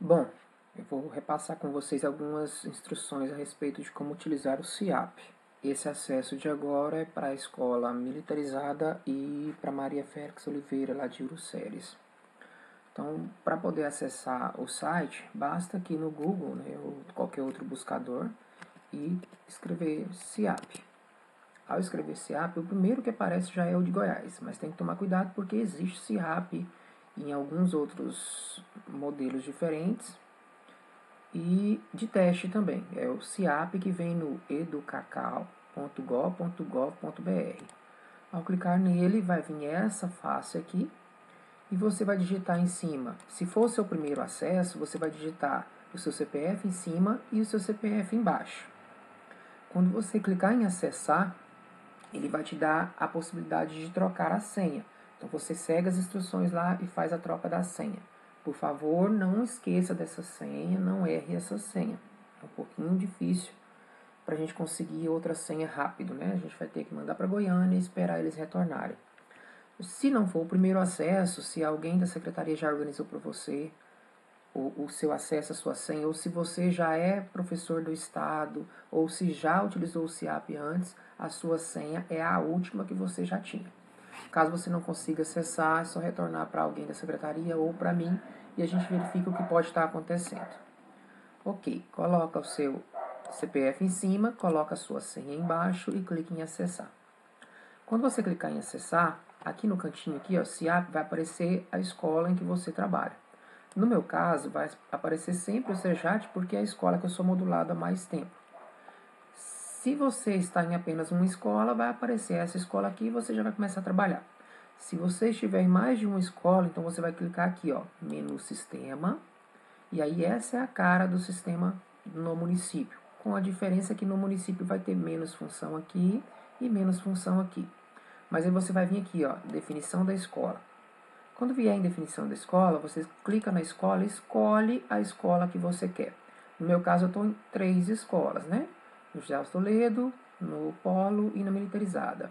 Bom, eu vou repassar com vocês algumas instruções a respeito de como utilizar o SIAP. Esse acesso de agora é para a escola militarizada e para Maria Félix Oliveira, lá de Uruceres. Então, para poder acessar o site, basta aqui no Google, né, ou qualquer outro buscador, e escrever SIAP. Ao escrever SIAP, o primeiro que aparece já é o de Goiás, mas tem que tomar cuidado porque existe SIAP em alguns outros modelos diferentes e de teste também. É o SIAP que vem no educacau.gov.br. Ao clicar nele, vai vir essa face aqui e você vai digitar em cima. Se for o seu primeiro acesso, você vai digitar o seu CPF em cima e o seu CPF embaixo. Quando você clicar em acessar, ele vai te dar a possibilidade de trocar a senha. Então você segue as instruções lá e faz a troca da senha. Por favor, não esqueça dessa senha, não erre essa senha. É um pouquinho difícil para a gente conseguir outra senha rápido, né? A gente vai ter que mandar para Goiânia e esperar eles retornarem. Se não for o primeiro acesso, se alguém da secretaria já organizou para você o seu acesso à sua senha, ou se você já é professor do estado, ou se já utilizou o SIAP antes, a sua senha é a última que você já tinha. Caso você não consiga acessar, é só retornar para alguém da secretaria ou para mim e a gente verifica o que pode estar acontecendo. Ok, coloca o seu CPF em cima, coloca a sua senha embaixo e clique em acessar. Quando você clicar em acessar, aqui no cantinho aqui, ó, SIAP, vai aparecer a escola em que você trabalha. No meu caso, vai aparecer sempre o CEJAT porque é a escola que eu sou modulado há mais tempo. Se você está em apenas uma escola, vai aparecer essa escola aqui e você já vai começar a trabalhar. Se você estiver em mais de uma escola, então você vai clicar aqui, ó, menu sistema, e aí essa é a cara do sistema no município, com a diferença que no município vai ter menos função aqui e menos função aqui. Mas aí você vai vir aqui, ó, definição da escola. Quando vier em definição da escola, você clica na escola e escolhe a escola que você quer. No meu caso, eu estou em 3 escolas, né? No José Alves Toledo, no Polo e na Militarizada.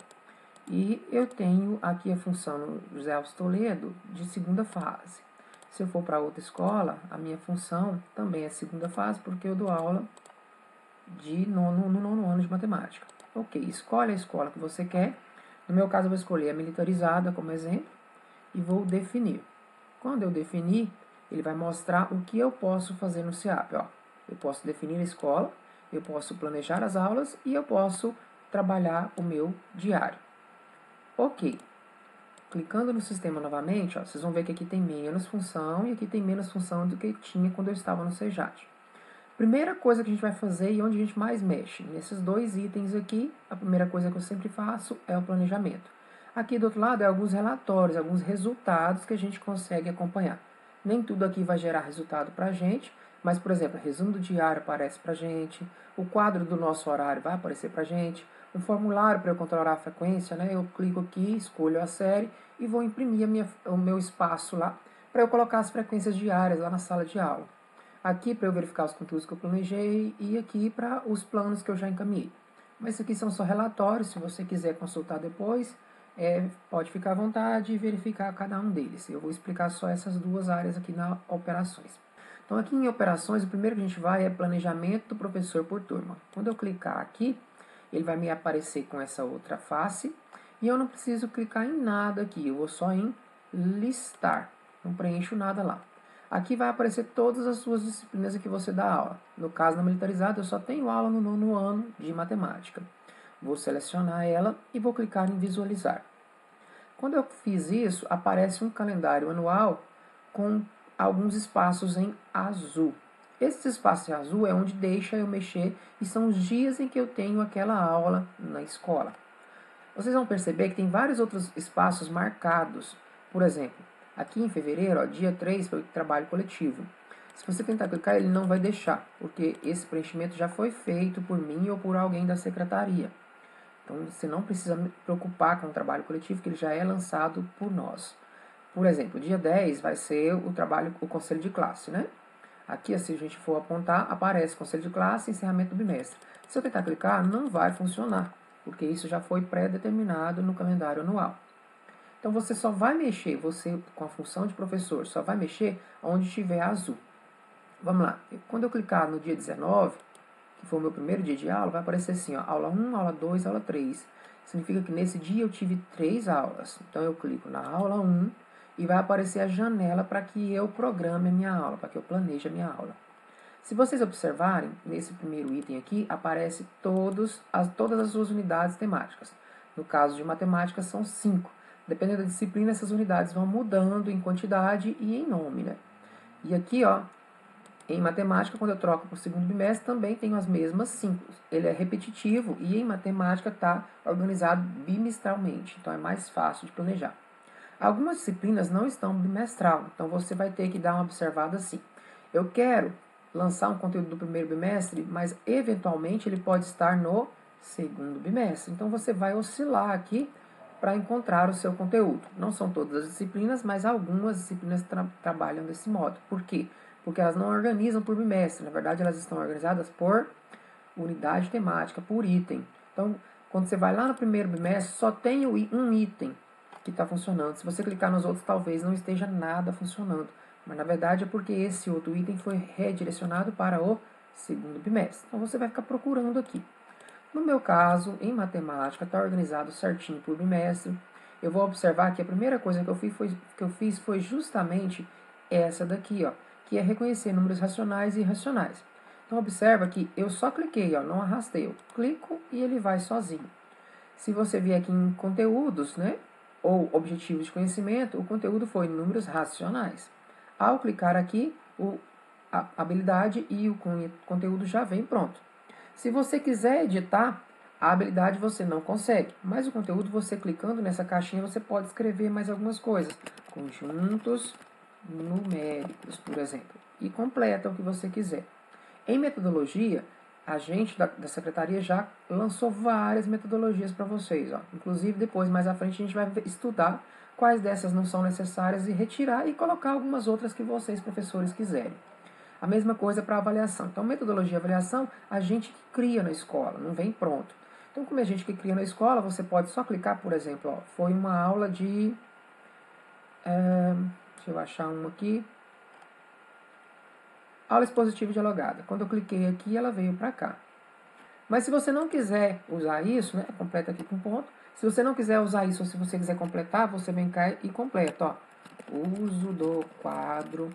E eu tenho aqui a função no José Alves Toledo de segunda fase. Se eu for para outra escola, a minha função também é segunda fase, porque eu dou aula no nono ano de matemática. Ok, escolhe a escola que você quer. No meu caso, eu vou escolher a Militarizada como exemplo e vou definir. Quando eu definir, ele vai mostrar o que eu posso fazer no SIAP. Ó. Eu posso definir a escola, eu posso planejar as aulas e eu posso trabalhar o meu diário. Ok. Clicando no sistema novamente, ó, vocês vão ver que aqui tem menos função e aqui tem menos função do que tinha quando eu estava no CEJAT. Primeira coisa que a gente vai fazer e onde a gente mais mexe, nesses dois itens aqui, a primeira coisa que eu sempre faço é o planejamento. Aqui do outro lado é alguns relatórios, alguns resultados que a gente consegue acompanhar. Nem tudo aqui vai gerar resultado para a gente, mas, por exemplo, resumo do diário aparece para a gente, o quadro do nosso horário vai aparecer para a gente, um formulário para eu controlar a frequência, né? Eu clico aqui, escolho a série e vou imprimir o meu espaço lá para eu colocar as frequências diárias lá na sala de aula. Aqui para eu verificar os conteúdos que eu planejei e aqui para os planos que eu já encaminhei. Mas isso aqui são só relatórios, se você quiser consultar depois, pode ficar à vontade e verificar cada um deles. Eu vou explicar só essas duas áreas aqui nas operações. Então aqui em operações, o primeiro que a gente vai é planejamento do professor por turma. Quando eu clicar aqui, ele vai me aparecer com essa outra face e eu não preciso clicar em nada aqui, eu vou só em listar, não preencho nada lá. Aqui vai aparecer todas as suas disciplinas que você dá aula. No caso, na militarizada, eu só tenho aula no nono ano de matemática. Vou selecionar ela e vou clicar em visualizar. Quando eu fiz isso, aparece um calendário anual com alguns espaços em azul. Esse espaço em azul é onde deixa eu mexer e são os dias em que eu tenho aquela aula na escola. Vocês vão perceber que tem vários outros espaços marcados. Por exemplo, aqui em fevereiro, ó, dia 3 foi o trabalho coletivo. Se você tentar clicar, ele não vai deixar, porque esse preenchimento já foi feito por mim ou por alguém da secretaria. Então, você não precisa se preocupar com o trabalho coletivo, que ele já é lançado por nós. Por exemplo, dia 10 vai ser o conselho de classe, né? Aqui, se a gente for apontar, aparece conselho de classe e encerramento do bimestre. Se eu tentar clicar, não vai funcionar, porque isso já foi pré-determinado no calendário anual. Então, você só vai mexer, você com a função de professor, só vai mexer onde tiver azul. Vamos lá. Quando eu clicar no dia 19, que foi o meu primeiro dia de aula, vai aparecer assim, ó, aula 1, aula 2, aula 3. Significa que nesse dia eu tive 3 aulas. Então eu clico na aula 1 e vai aparecer a janela para que eu programe a minha aula, para que eu planeje a minha aula. Se vocês observarem, nesse primeiro item aqui, aparece todas as suas unidades temáticas. No caso de matemática, são 5. Dependendo da disciplina, essas unidades vão mudando em quantidade e em nome, né? E aqui, ó, em matemática, quando eu troco para o segundo bimestre, também tenho as mesmas 5. Ele é repetitivo e em matemática está organizado bimestralmente, então é mais fácil de planejar. Algumas disciplinas não estão bimestral, então você vai ter que dar uma observada assim. Eu quero lançar um conteúdo do primeiro bimestre, mas eventualmente ele pode estar no segundo bimestre. Então você vai oscilar aqui para encontrar o seu conteúdo. Não são todas as disciplinas, mas algumas disciplinas trabalham desse modo. Por quê? Porque elas não organizam por bimestre. Na verdade, elas estão organizadas por unidade temática, por item. Então, quando você vai lá no primeiro bimestre, só tem um item que está funcionando. Se você clicar nos outros, talvez não esteja nada funcionando. Mas, na verdade, é porque esse outro item foi redirecionado para o segundo bimestre. Então, você vai ficar procurando aqui. No meu caso, em matemática, está organizado certinho por bimestre. Eu vou observar que a primeira coisa que eu fiz foi justamente essa daqui, ó, que é reconhecer números racionais e irracionais. Então, observa que eu só cliquei, ó, não arrastei. Eu clico e ele vai sozinho. Se você vier aqui em conteúdos, né, ou objetivos de conhecimento, o conteúdo foi números racionais. Ao clicar aqui, a habilidade e o conteúdo já vem pronto. Se você quiser editar, a habilidade você não consegue, mas o conteúdo, você clicando nessa caixinha, você pode escrever mais algumas coisas. Conjuntos numéricos, por exemplo, e completa o que você quiser. Em metodologia, a gente da secretaria já lançou várias metodologias para vocês. Ó. Inclusive, depois, mais à frente, a gente vai estudar quais dessas não são necessárias e retirar e colocar algumas outras que vocês, professores, quiserem. A mesma coisa para avaliação. Então, metodologia e avaliação, a gente que cria na escola, não vem pronto. Então, como a gente que cria na escola, você pode só clicar, por exemplo, ó, foi uma aula de... deixa eu achar uma aqui. Aula expositiva dialogada. Quando eu cliquei aqui, ela veio para cá. Mas se você não quiser usar isso, né, completa aqui com ponto. Se você não quiser usar isso, ou se você quiser completar, você vem cá e completa. Ó. Uso do quadro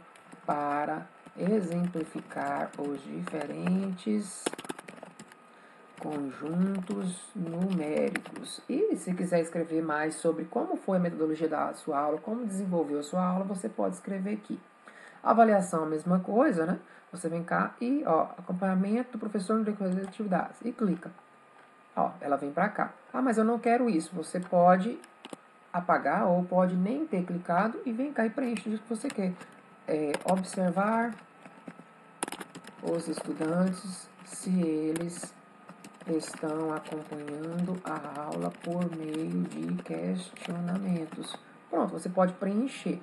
para exemplificar os diferentes conjuntos numéricos. E se quiser escrever mais sobre como foi a metodologia da sua aula, como desenvolveu a sua aula, você pode escrever aqui. Avaliação, a mesma coisa, né? Você vem cá e, ó, acompanhamento do professor no decorrer das atividades. E clica. Ó, ela vem para cá. Ah, mas eu não quero isso. Você pode apagar ou pode nem ter clicado e vem cá e preenche o que você quer. Observar os estudantes se eles estão acompanhando a aula por meio de questionamentos. Pronto, você pode preencher.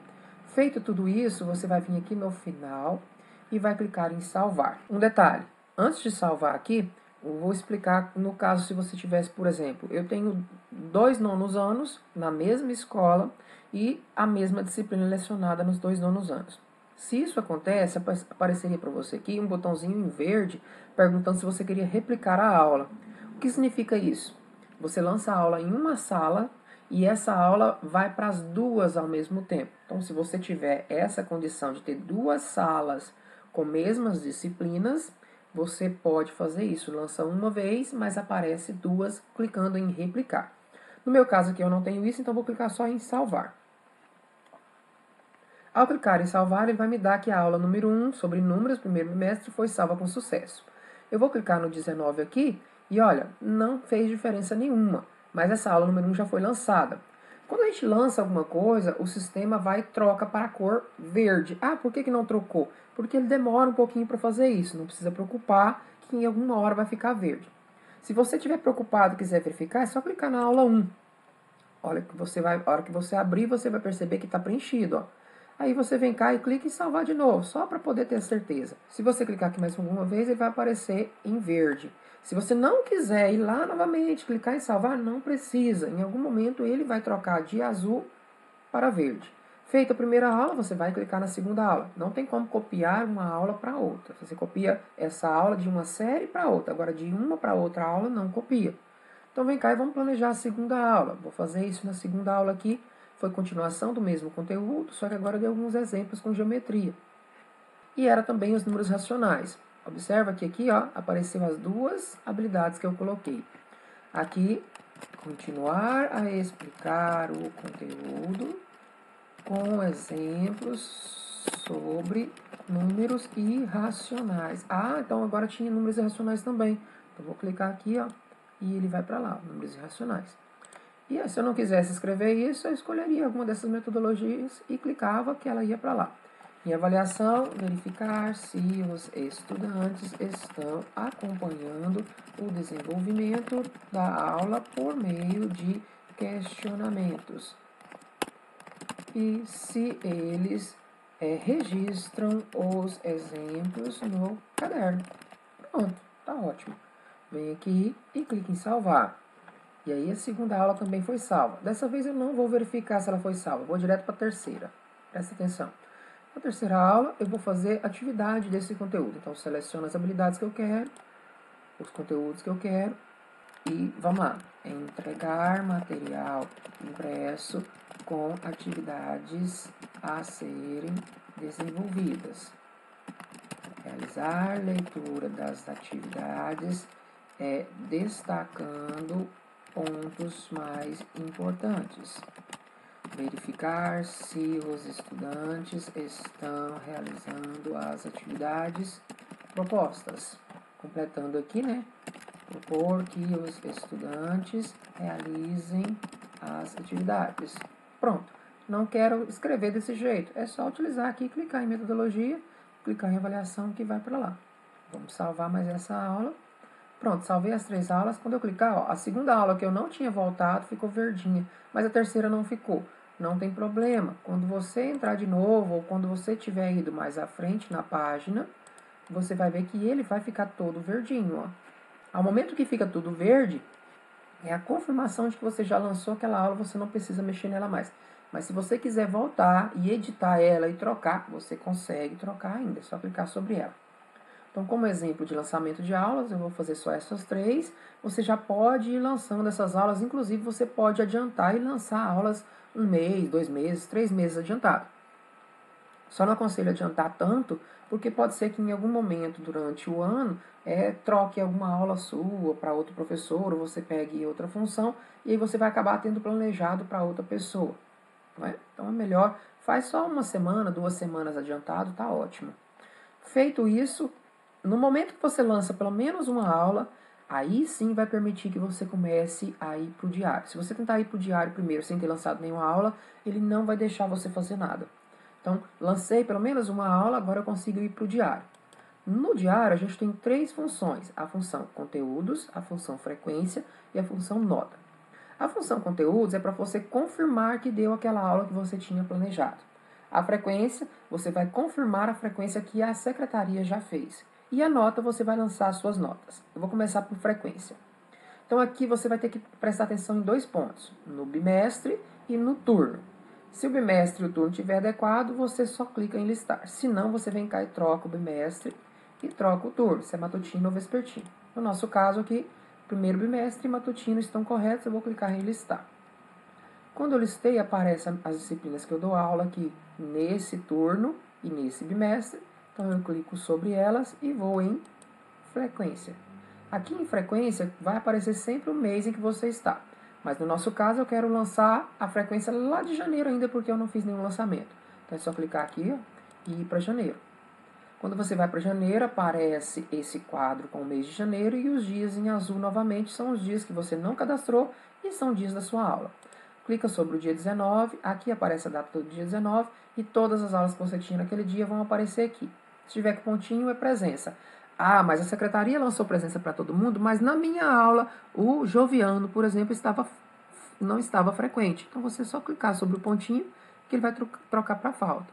Feito tudo isso, você vai vir aqui no final e vai clicar em salvar. Um detalhe, antes de salvar aqui, eu vou explicar no caso se você tivesse, por exemplo, eu tenho 2 nonos anos na mesma escola e a mesma disciplina lecionada nos 2 nonos anos. Se isso acontece, apareceria para você aqui um botãozinho em verde perguntando se você queria replicar a aula. O que significa isso? Você lança a aula em uma sala e essa aula vai para as 2 ao mesmo tempo. Então, se você tiver essa condição de ter 2 salas com mesmas disciplinas, você pode fazer isso. Lança uma vez, mas aparece 2 clicando em replicar. No meu caso aqui eu não tenho isso, então vou clicar só em salvar. Ao clicar em salvar, ele vai me dar que a aula número 1 sobre números, primeiro bimestre, foi salva com sucesso. Eu vou clicar no 19 aqui e olha, não fez diferença nenhuma, mas essa aula número 1 já foi lançada. Quando a gente lança alguma coisa, o sistema vai e troca para a cor verde. Ah, por que não trocou? Porque ele demora um pouquinho para fazer isso, não precisa preocupar que em alguma hora vai ficar verde. Se você estiver preocupado e quiser verificar, é só clicar na aula 1. Olha que a hora que você abrir, você vai perceber que está preenchido, ó. Aí você vem cá e clica em salvar de novo, só para poder ter certeza. Se você clicar aqui mais alguma vez, ele vai aparecer em verde. Se você não quiser ir lá novamente, clicar em salvar, não precisa. Em algum momento ele vai trocar de azul para verde. Feita a primeira aula, você vai clicar na segunda aula. Não tem como copiar uma aula para outra. Você copia essa aula de uma série para outra. Agora, de uma para outra aula, não copia. Então, vem cá e vamos planejar a segunda aula. Vou fazer isso na segunda aula aqui. Foi continuação do mesmo conteúdo, só que agora eu dei alguns exemplos com geometria. E era também os números racionais. Observa que aqui ó, apareceu as duas habilidades que eu coloquei. Aqui, continuar a explicar o conteúdo com exemplos sobre números irracionais. Ah, então agora tinha números irracionais também. Então vou clicar aqui, ó, e ele vai para lá, números irracionais. E se eu não quisesse escrever isso, eu escolheria alguma dessas metodologias e clicava que ela ia para lá. Em avaliação, verificar se os estudantes estão acompanhando o desenvolvimento da aula por meio de questionamentos e se eles registram os exemplos no caderno. Pronto, tá ótimo. Vem aqui e clique em salvar. E aí a segunda aula também foi salva. Dessa vez eu não vou verificar se ela foi salva, vou direto para a terceira. Presta atenção. Na terceira aula eu vou fazer atividade desse conteúdo. Então seleciono as habilidades que eu quero, os conteúdos que eu quero e vamos lá. Entregar material impresso com atividades a serem desenvolvidas. Realizar leitura das atividades destacando pontos mais importantes. Verificar se os estudantes estão realizando as atividades propostas. Completando aqui, né? Propor que os estudantes realizem as atividades. Pronto. Não quero escrever desse jeito. É só utilizar aqui, clicar em metodologia, clicar em avaliação que vai para lá. Vamos salvar mais essa aula. Pronto, salvei as 3 aulas. Quando eu clicar, ó, a segunda aula que eu não tinha voltado ficou verdinha, mas a terceira não ficou. Não tem problema. Quando você entrar de novo ou quando você tiver ido mais à frente na página, você vai ver que ele vai ficar todo verdinho, ó. Ao momento que fica tudo verde, é a confirmação de que você já lançou aquela aula, você não precisa mexer nela mais. Mas se você quiser voltar e editar ela e trocar, você consegue trocar ainda, é só clicar sobre ela. Então, como exemplo de lançamento de aulas, eu vou fazer só essas 3. Você já pode ir lançando essas aulas, inclusive você pode adiantar e lançar aulas 1 mês, 2 meses, 3 meses adiantado. Só não aconselho adiantar tanto, porque pode ser que em algum momento durante o ano troque alguma aula sua para outro professor, ou você pegue outra função, e aí você vai acabar tendo planejado para outra pessoa. Não é? Então é melhor, faz só 1 semana, 2 semanas adiantado, tá ótimo. Feito isso, no momento que você lança pelo menos uma aula, aí sim vai permitir que você comece a ir para o diário. Se você tentar ir para o diário primeiro sem ter lançado nenhuma aula, ele não vai deixar você fazer nada. Então, lancei pelo menos uma aula, agora eu consigo ir para o diário. No diário, a gente tem 3 funções. A função conteúdos, a função frequência e a função nota. A função conteúdos é para você confirmar que deu aquela aula que você tinha planejado. A frequência, você vai confirmar a frequência que a secretaria já fez. E a nota, você vai lançar as suas notas. Eu vou começar por frequência. Então, aqui você vai ter que prestar atenção em 2 pontos. No bimestre e no turno. Se o bimestre e o turno estiver adequado, você só clica em listar. Se não, você vem cá e troca o bimestre e troca o turno, se é matutino ou vespertino. No nosso caso aqui, primeiro bimestre e matutino estão corretos, eu vou clicar em listar. Quando eu listei, aparecem as disciplinas que eu dou aula aqui nesse turno e nesse bimestre. Então eu clico sobre elas e vou em frequência. Aqui em frequência vai aparecer sempre o mês em que você está. Mas no nosso caso eu quero lançar a frequência lá de janeiro ainda, porque eu não fiz nenhum lançamento. Então é só clicar aqui, ó, e ir para janeiro. Quando você vai para janeiro, aparece esse quadro com o mês de janeiro e os dias em azul novamente são os dias que você não cadastrou e são dias da sua aula. Clica sobre o dia 19, aqui aparece a data do dia 19 e todas as aulas que você tinha naquele dia vão aparecer aqui. Se tiver com pontinho, é presença. Ah, mas a secretaria lançou presença para todo mundo, mas na minha aula, o Joviano, por exemplo, não estava frequente. Então, você só clicar sobre o pontinho que ele vai trocar para falta.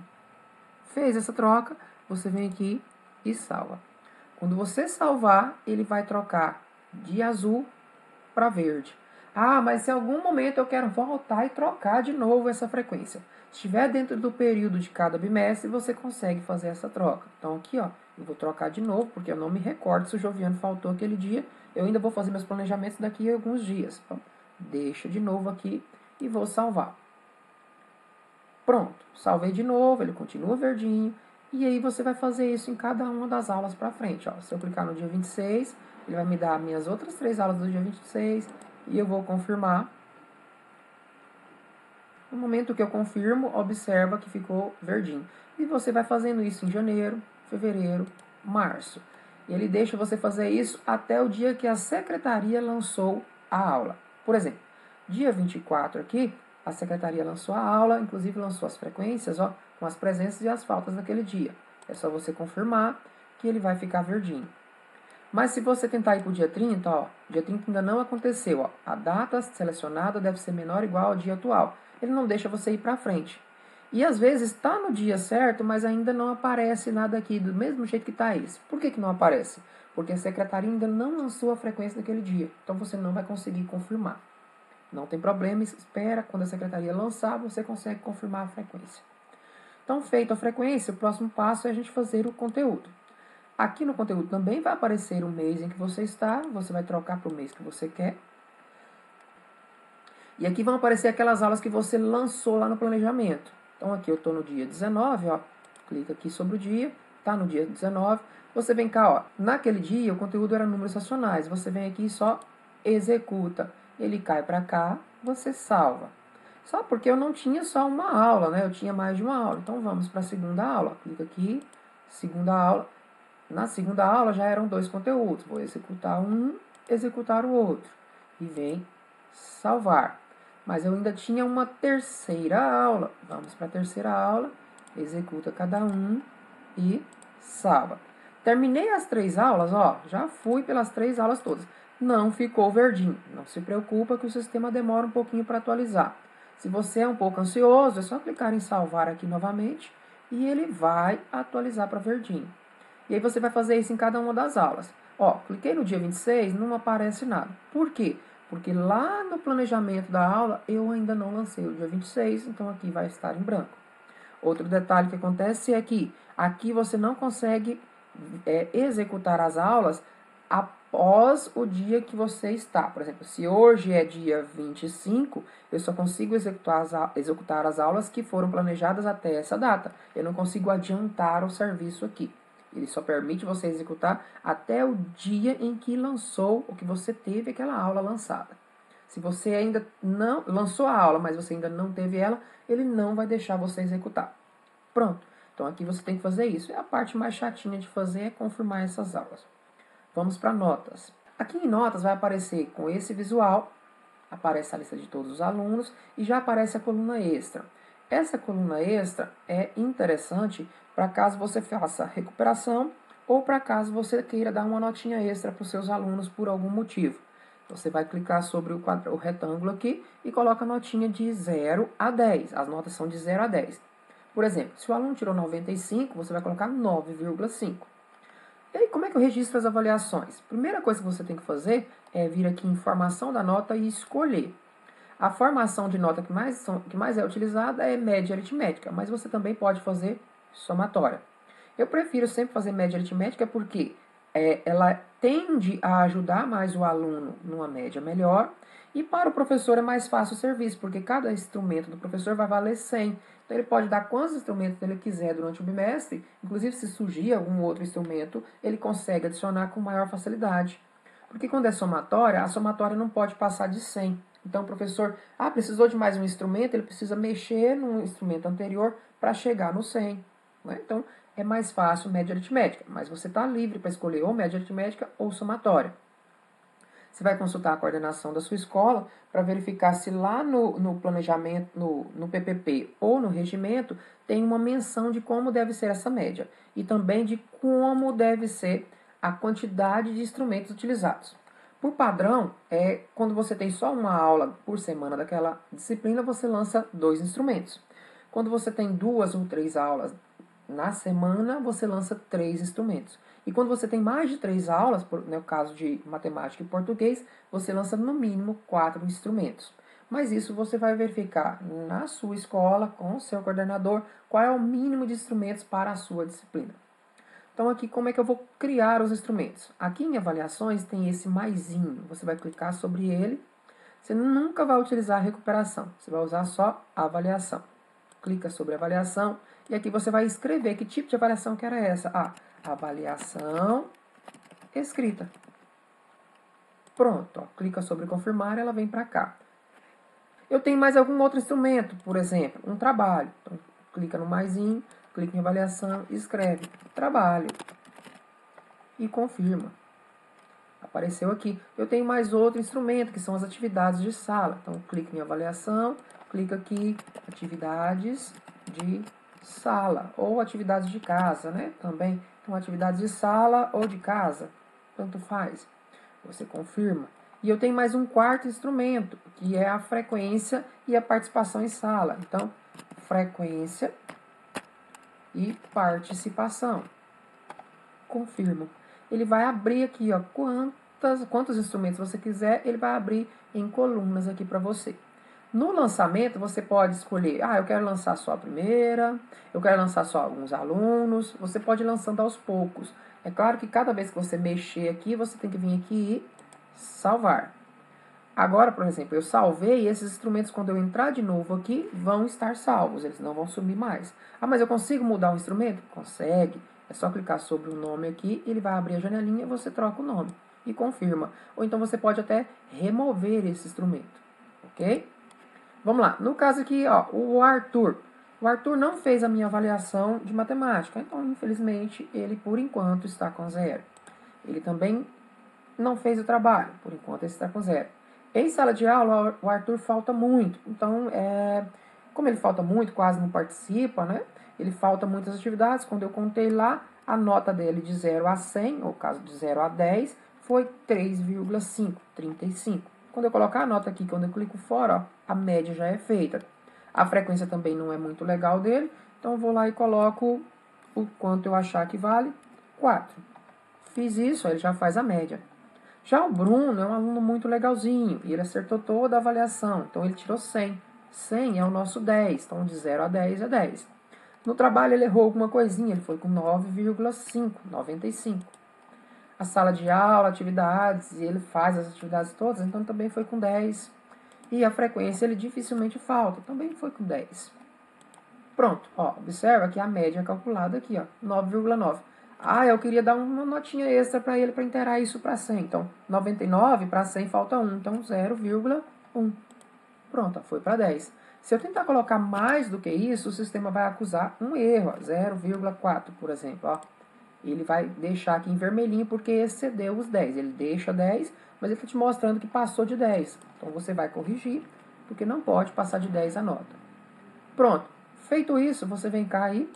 Fez essa troca, você vem aqui e salva. Quando você salvar, ele vai trocar de azul para verde. Ah, mas se em algum momento eu quero voltar e trocar de novo essa frequência. Se estiver dentro do período de cada bimestre, você consegue fazer essa troca. Então aqui, ó, eu vou trocar de novo, porque eu não me recordo se o Joviano faltou aquele dia. Eu ainda vou fazer meus planejamentos daqui a alguns dias. Então, deixa de novo aqui e vou salvar. Pronto, salvei de novo, ele continua verdinho. E aí você vai fazer isso em cada uma das aulas para frente. Ó. Se eu clicar no dia 26, ele vai me dar minhas outras 3 aulas do dia 26 e eu vou confirmar. No momento que eu confirmo, observa que ficou verdinho. E você vai fazendo isso em janeiro, fevereiro, março. E ele deixa você fazer isso até o dia que a secretaria lançou a aula. Por exemplo, dia 24 aqui, a secretaria lançou a aula, inclusive lançou as frequências, ó, com as presenças e as faltas daquele dia. É só você confirmar que ele vai ficar verdinho. Mas se você tentar ir para o dia 30, ó, dia 30 ainda não aconteceu. Ó, a data selecionada deve ser menor ou igual ao dia atual. Ele não deixa você ir para frente. E às vezes está no dia certo, mas ainda não aparece nada aqui, do mesmo jeito que está esse. Por que não aparece? Porque a secretaria ainda não lançou a frequência daquele dia. Então você não vai conseguir confirmar. Não tem problema, espera, quando a secretaria lançar, você consegue confirmar a frequência. Então, feita a frequência, o próximo passo é a gente fazer o conteúdo. Aqui no conteúdo também vai aparecer o mês em que você está, você vai trocar para o mês que você quer. E aqui vão aparecer aquelas aulas que você lançou lá no planejamento. Então aqui eu estou no dia 19, ó, clica aqui sobre o dia, tá no dia 19. Você vem cá, ó, naquele dia o conteúdo era números racionais, você vem aqui e só executa. Ele cai para cá, você salva. Só porque eu não tinha só uma aula, né? Eu tinha mais de uma aula. Então vamos para a segunda aula. Clica aqui, segunda aula. Na segunda aula já eram 2 conteúdos. Vou executar um, executar o outro. E vem salvar. Mas eu ainda tinha uma terceira aula. Vamos para a terceira aula. Executa cada um e salva. Terminei as 3 aulas, ó. Já fui pelas 3 aulas todas. Não ficou verdinho. Não se preocupa que o sistema demora um pouquinho para atualizar. Se você é um pouco ansioso, é só clicar em salvar aqui novamente e ele vai atualizar para verdinho. E aí você vai fazer isso em cada uma das aulas. Ó, cliquei no dia 26, não aparece nada. Por quê? Porque lá no planejamento da aula eu ainda não lancei o dia 26, então aqui vai estar em branco. Outro detalhe que acontece é que aqui você não consegue executar as aulas após o dia que você está. Por exemplo, se hoje é dia 25, eu só consigo executar as aulas que foram planejadas até essa data. Eu não consigo adiantar o serviço aqui. Ele só permite você executar até o dia em que lançou, ou que você teve aquela aula lançada. Se você ainda não lançou a aula, mas você ainda não teve ela, ele não vai deixar você executar. Pronto. Então aqui você tem que fazer isso. E a parte mais chatinha de fazer é confirmar essas aulas. Vamos para notas. Aqui em notas vai aparecer com esse visual, aparece a lista de todos os alunos e já aparece a coluna extra. Essa coluna extra é interessante para caso você faça recuperação ou para caso você queira dar uma notinha extra para os seus alunos por algum motivo. Você vai clicar sobre o retângulo aqui e coloca a notinha de 0 a 10. As notas são de 0 a 10. Por exemplo, se o aluno tirou 95, você vai colocar 9,5. E aí, como é que eu registro as avaliações? Primeira coisa que você tem que fazer é vir aqui em formação da nota e escolher. A formação de nota que mais é utilizada é média aritmética, mas você também pode fazer somatória. Eu prefiro sempre fazer média aritmética porque ela tende a ajudar mais o aluno numa média melhor e para o professor é mais fácil o serviço, porque cada instrumento do professor vai valer 100. Então ele pode dar quantos instrumentos ele quiser durante o bimestre, inclusive se surgir algum outro instrumento, ele consegue adicionar com maior facilidade. Porque quando é somatória, a somatória não pode passar de 100. Então o professor, precisou de mais um instrumento, ele precisa mexer no instrumento anterior para chegar no 100. Né? Então é mais fácil média aritmética, mas você está livre para escolher ou média aritmética ou somatória. Você vai consultar a coordenação da sua escola para verificar se lá no planejamento, no PPP ou no regimento, tem uma menção de como deve ser essa média e também de como deve ser a quantidade de instrumentos utilizados. Por padrão, quando você tem só uma aula por semana daquela disciplina, você lança 2 instrumentos. Quando você tem 2 ou 3 aulas na semana, você lança 3 instrumentos. E quando você tem mais de 3 aulas, no caso de matemática e português, você lança no mínimo 4 instrumentos. Mas isso você vai verificar na sua escola, com o seu coordenador, qual é o mínimo de instrumentos para a sua disciplina. Então aqui, como é que eu vou criar os instrumentos? Aqui em avaliações tem esse maisinho, você vai clicar sobre ele. Você nunca vai utilizar a recuperação, você vai usar só a avaliação. Clica sobre avaliação e aqui você vai escrever que tipo de avaliação que era essa. Avaliação escrita. Pronto, clica sobre confirmar, ela vem para cá. Eu tenho mais algum outro instrumento, por exemplo, um trabalho. Então, clica no maisinho, clica em avaliação, escreve trabalho e confirma. Apareceu aqui. Eu tenho mais outro instrumento, que são as atividades de sala. Então, clica em avaliação, clica aqui, atividades de sala, ou atividades de casa, né? Também, então, atividades de sala ou de casa, tanto faz. Você confirma. E eu tenho mais um quarto instrumento, que é a frequência e a participação em sala. Então, frequência e participação. Confirmo. Ele vai abrir aqui, ó, quantos instrumentos você quiser, ele vai abrir em colunas aqui para você. No lançamento, você pode escolher, eu quero lançar só a primeira, eu quero lançar só alguns alunos, você pode ir lançando aos poucos. É claro que cada vez que você mexer aqui, você tem que vir aqui e salvar. Agora, por exemplo, eu salvei e esses instrumentos, quando eu entrar de novo aqui, vão estar salvos, eles não vão sumir mais. Mas eu consigo mudar o instrumento? Consegue. É só clicar sobre o nome aqui, ele vai abrir a janelinha, você troca o nome e confirma. Ou então você pode até remover esse instrumento, ok? Vamos lá, no caso aqui, ó, o Arthur. O Arthur não fez a minha avaliação de matemática, então, infelizmente, ele, por enquanto, está com 0. Ele também não fez o trabalho, por enquanto, ele está com 0. Em sala de aula, o Arthur falta muito, então, como ele falta muito, quase não participa, né? Ele falta muitas atividades. Quando eu contei lá, a nota dele de 0 a 100, ou caso de 0 a 10, foi 3,5, 35. Quando eu colocar a nota aqui, quando eu clico fora, ó, a média já é feita. A frequência também não é muito legal dele, então eu vou lá e coloco o quanto eu achar que vale, 4. Fiz isso, ele já faz a média. Já o Bruno é um aluno muito legalzinho, e ele acertou toda a avaliação, então ele tirou 100. 100 é o nosso 10, então de 0 a 10 é 10. No trabalho ele errou alguma coisinha, ele foi com 9,5, 95. A sala de aula, atividades, e ele faz as atividades todas, então também foi com 10. E a frequência ele dificilmente falta, também foi com 10. Pronto, ó, observa que a média é calculada aqui, ó, 9,9. Eu queria dar uma notinha extra para ele para inteirar isso para 100. Então, 99 para 100 falta 1, então 0,1. Pronto, foi para 10. Se eu tentar colocar mais do que isso, o sistema vai acusar um erro, 0,4, por exemplo. Ó. Ele vai deixar aqui em vermelhinho porque excedeu os 10. Ele deixa 10, mas ele está te mostrando que passou de 10. Então, você vai corrigir, porque não pode passar de 10 a nota. Pronto. Feito isso, você vem cá e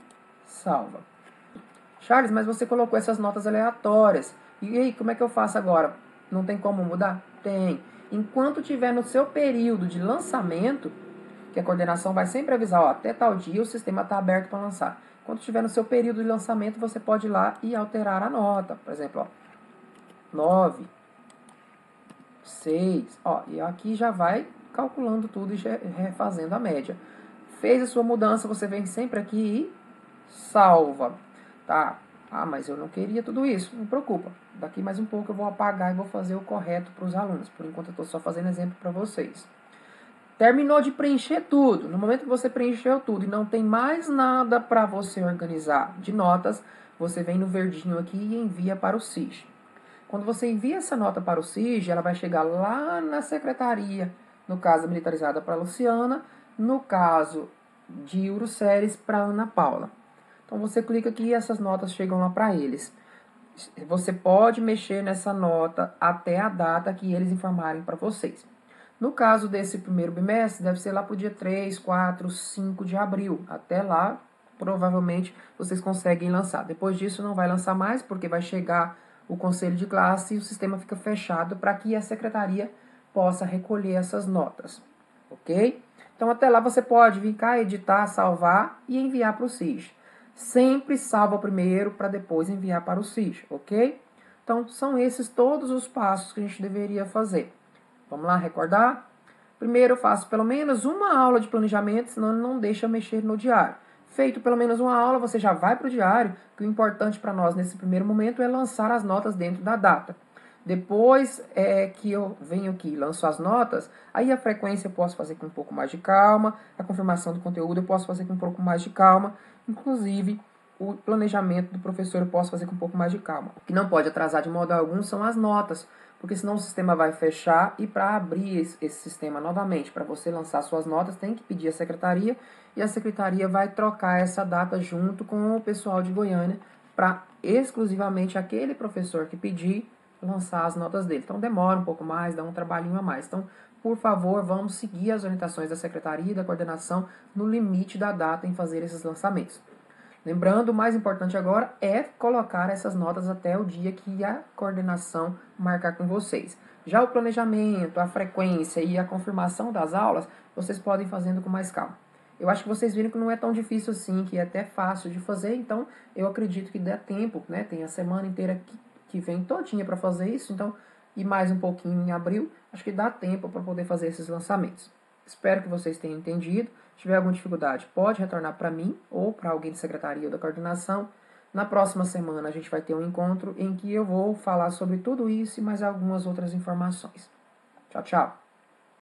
salva. Charles, mas você colocou essas notas aleatórias. E aí, como é que eu faço agora? Não tem como mudar? Tem. Enquanto tiver no seu período de lançamento, que a coordenação vai sempre avisar, ó, até tal dia o sistema está aberto para lançar. Quando estiver no seu período de lançamento, você pode ir lá e alterar a nota. Por exemplo, ó, 9, 6, ó, e aqui já vai calculando tudo e refazendo a média. Fez a sua mudança, você vem sempre aqui e salva, tá? Mas eu não queria tudo isso, não preocupa. Daqui mais um pouco eu vou apagar e vou fazer o correto para os alunos. Por enquanto eu estou só fazendo exemplo para vocês. Terminou de preencher tudo. No momento que você preencheu tudo e não tem mais nada para você organizar de notas, você vem no verdinho aqui e envia para o SIG. Quando você envia essa nota para o SIG, ela vai chegar lá na secretaria, no caso militarizada para a Luciana, no caso de Uruceres para a Ana Paula. Então você clica aqui e essas notas chegam lá para eles. Você pode mexer nessa nota até a data que eles informarem para vocês. No caso desse primeiro bimestre, deve ser lá para o dia 3, 4, 5 de abril. Até lá, provavelmente, vocês conseguem lançar. Depois disso, não vai lançar mais, porque vai chegar o conselho de classe e o sistema fica fechado para que a secretaria possa recolher essas notas. Ok? Então, até lá, você pode vir cá, editar, salvar e enviar para o SIG. Sempre salva primeiro para depois enviar para o SIG, ok? Então, são esses todos os passos que a gente deveria fazer. Vamos lá recordar? Primeiro eu faço pelo menos uma aula de planejamento, senão ele não deixa mexer no diário. Feito pelo menos uma aula, você já vai para o diário, que o importante para nós nesse primeiro momento é lançar as notas dentro da data. Depois que eu venho aqui e lanço as notas, aí a frequência eu posso fazer com um pouco mais de calma, a confirmação do conteúdo eu posso fazer com um pouco mais de calma, inclusive o planejamento do professor eu posso fazer com um pouco mais de calma. O que não pode atrasar de modo algum são as notas, porque senão o sistema vai fechar e para abrir esse sistema novamente, para você lançar suas notas, tem que pedir à secretaria e a secretaria vai trocar essa data junto com o pessoal de Goiânia para exclusivamente aquele professor que pedir lançar as notas dele. Então demora um pouco mais, dá um trabalhinho a mais. Então, por favor, vamos seguir as orientações da secretaria e da coordenação no limite da data em fazer esses lançamentos. Lembrando, o mais importante agora é colocar essas notas até o dia que a coordenação marcar com vocês. Já o planejamento, a frequência e a confirmação das aulas, vocês podem ir fazendo com mais calma. Eu acho que vocês viram que não é tão difícil assim, que é até fácil de fazer, então eu acredito que dá tempo, né? Tem a semana inteira que vem todinha para fazer isso, então, e mais um pouquinho em abril, acho que dá tempo para poder fazer esses lançamentos. Espero que vocês tenham entendido. Se tiver alguma dificuldade, pode retornar para mim ou para alguém da secretaria ou da coordenação. Na próxima semana a gente vai ter um encontro em que eu vou falar sobre tudo isso e mais algumas outras informações. Tchau, tchau!